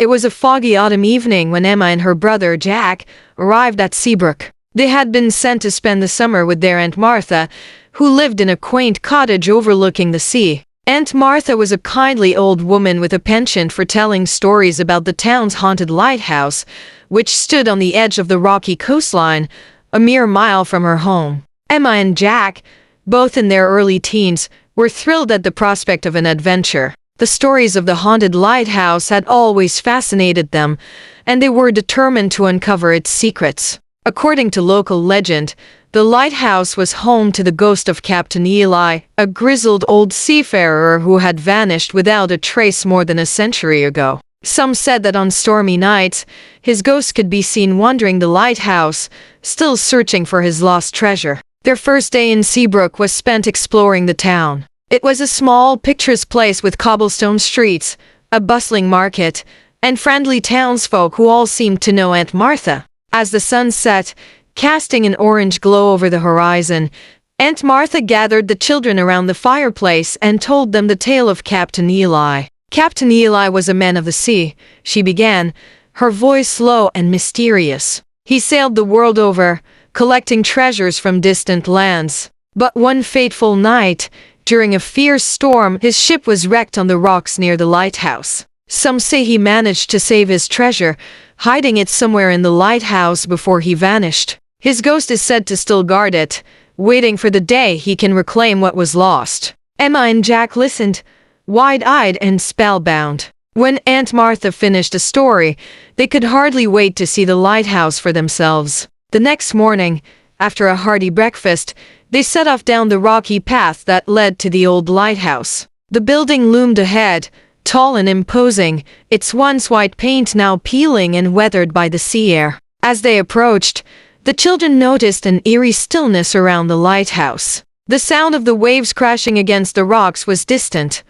It was a foggy autumn evening when Emma and her brother Jack arrived at Seabrook. They had been sent to spend the summer with their Aunt Martha, who lived in a quaint cottage overlooking the sea. Aunt Martha was a kindly old woman with a penchant for telling stories about the town's haunted lighthouse, which stood on the edge of the rocky coastline, a mere mile from her home. Emma and Jack, both in their early teens, were thrilled at the prospect of an adventure. The stories of the haunted lighthouse had always fascinated them, and they were determined to uncover its secrets. According to local legend, the lighthouse was home to the ghost of Captain Eli, a grizzled old seafarer who had vanished without a trace more than a century ago. Some said that on stormy nights, his ghost could be seen wandering the lighthouse, still searching for his lost treasure. Their first day in Seabrook was spent exploring the town. It was a small, picturesque place with cobblestone streets, a bustling market, and friendly townsfolk who all seemed to know Aunt Martha. As the sun set, casting an orange glow over the horizon, Aunt Martha gathered the children around the fireplace and told them the tale of Captain Eli. Captain Eli was a man of the sea, she began, her voice low and mysterious. He sailed the world over, collecting treasures from distant lands. But one fateful night, during a fierce storm, his ship was wrecked on the rocks near the lighthouse. Some say he managed to save his treasure, hiding it somewhere in the lighthouse before he vanished. His ghost is said to still guard it, waiting for the day he can reclaim what was lost. Emma and Jack listened, wide-eyed and spellbound. When Aunt Martha finished the story, they could hardly wait to see the lighthouse for themselves. The next morning, after a hearty breakfast, they set off down the rocky path that led to the old lighthouse. The building loomed ahead, tall and imposing, its once white paint now peeling and weathered by the sea air. As they approached, the children noticed an eerie stillness around the lighthouse. The sound of the waves crashing against the rocks was distant,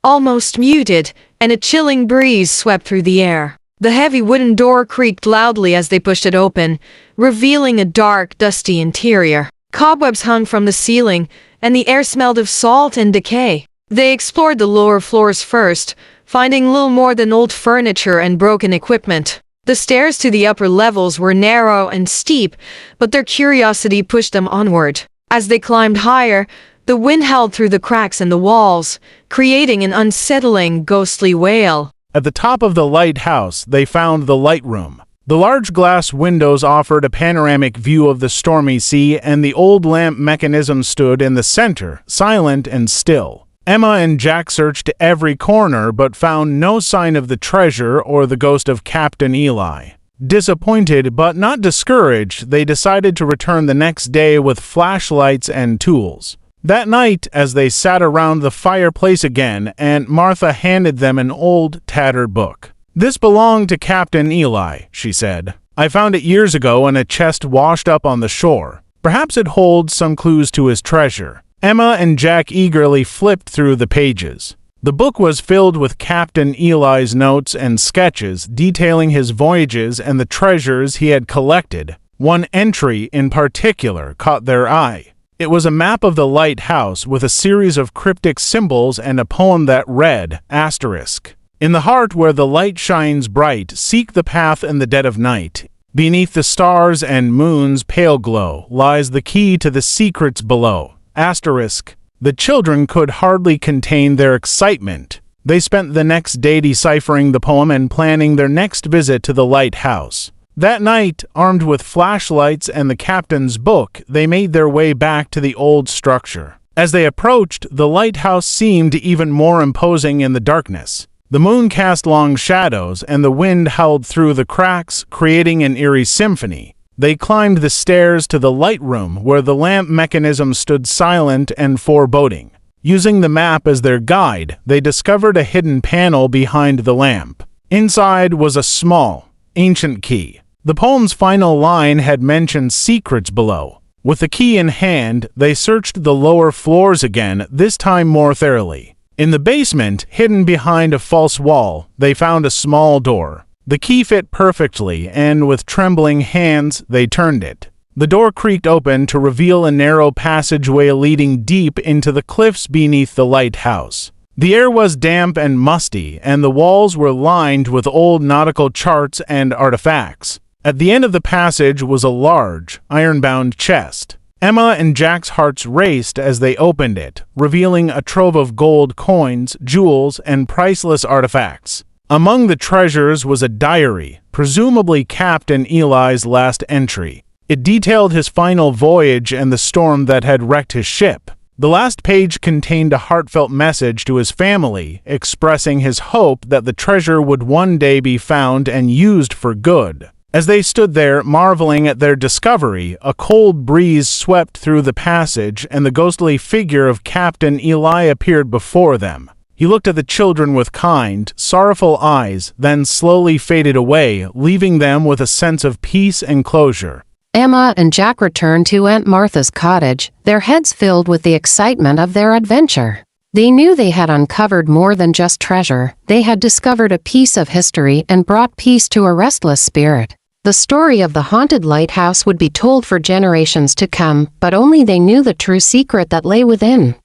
almost muted, and a chilling breeze swept through the air. The heavy wooden door creaked loudly as they pushed it open, revealing a dark, dusty interior. Cobwebs hung from the ceiling, and the air smelled of salt and decay. They explored the lower floors first, finding little more than old furniture and broken equipment. The stairs to the upper levels were narrow and steep, but their curiosity pushed them onward. As they climbed higher, the wind howled through the cracks in the walls, creating an unsettling, ghostly wail. At the top of the lighthouse, they found the light room. The large glass windows offered a panoramic view of the stormy sea, and the old lamp mechanism stood in the center, silent and still. Emma and Jack searched every corner but found no sign of the treasure or the ghost of Captain Eli. Disappointed but not discouraged, they decided to return the next day with flashlights and tools. That night, as they sat around the fireplace again, Aunt Martha handed them an old, tattered book. "This belonged to Captain Eli," she said. "I found it years ago in a chest washed up on the shore. Perhaps it holds some clues to his treasure." Emma and Jack eagerly flipped through the pages. The book was filled with Captain Eli's notes and sketches detailing his voyages and the treasures he had collected. One entry in particular caught their eye. It was a map of the lighthouse with a series of cryptic symbols and a poem that read, asterisk, "In the heart where the light shines bright, seek the path in the dead of night. Beneath the stars and moon's pale glow lies the key to the secrets below." Asterisk. The children could hardly contain their excitement. They spent the next day deciphering the poem and planning their next visit to the lighthouse. That night, armed with flashlights and the captain's book, they made their way back to the old structure. As they approached, the lighthouse seemed even more imposing in the darkness. The moon cast long shadows, and the wind howled through the cracks, creating an eerie symphony. They climbed the stairs to the light room, where the lamp mechanism stood silent and foreboding. Using the map as their guide, they discovered a hidden panel behind the lamp. Inside was a small, ancient key. The poem's final line had mentioned secrets below. With the key in hand, they searched the lower floors again, this time more thoroughly. In the basement, hidden behind a false wall, they found a small door. The key fit perfectly, and with trembling hands, they turned it. The door creaked open to reveal a narrow passageway leading deep into the cliffs beneath the lighthouse. The air was damp and musty, and the walls were lined with old nautical charts and artifacts. At the end of the passage was a large, iron-bound chest. Emma and Jack's hearts raced as they opened it, revealing a trove of gold coins, jewels, and priceless artifacts. Among the treasures was a diary, presumably Captain Eli's last entry. It detailed his final voyage and the storm that had wrecked his ship. The last page contained a heartfelt message to his family, expressing his hope that the treasure would one day be found and used for good. As they stood there, marveling at their discovery, a cold breeze swept through the passage, and the ghostly figure of Captain Eli appeared before them. He looked at the children with kind, sorrowful eyes, then slowly faded away, leaving them with a sense of peace and closure. Emma and Jack returned to Aunt Martha's cottage, their heads filled with the excitement of their adventure. They knew they had uncovered more than just treasure. They had discovered a piece of history and brought peace to a restless spirit. The story of the haunted lighthouse would be told for generations to come, but only they knew the true secret that lay within.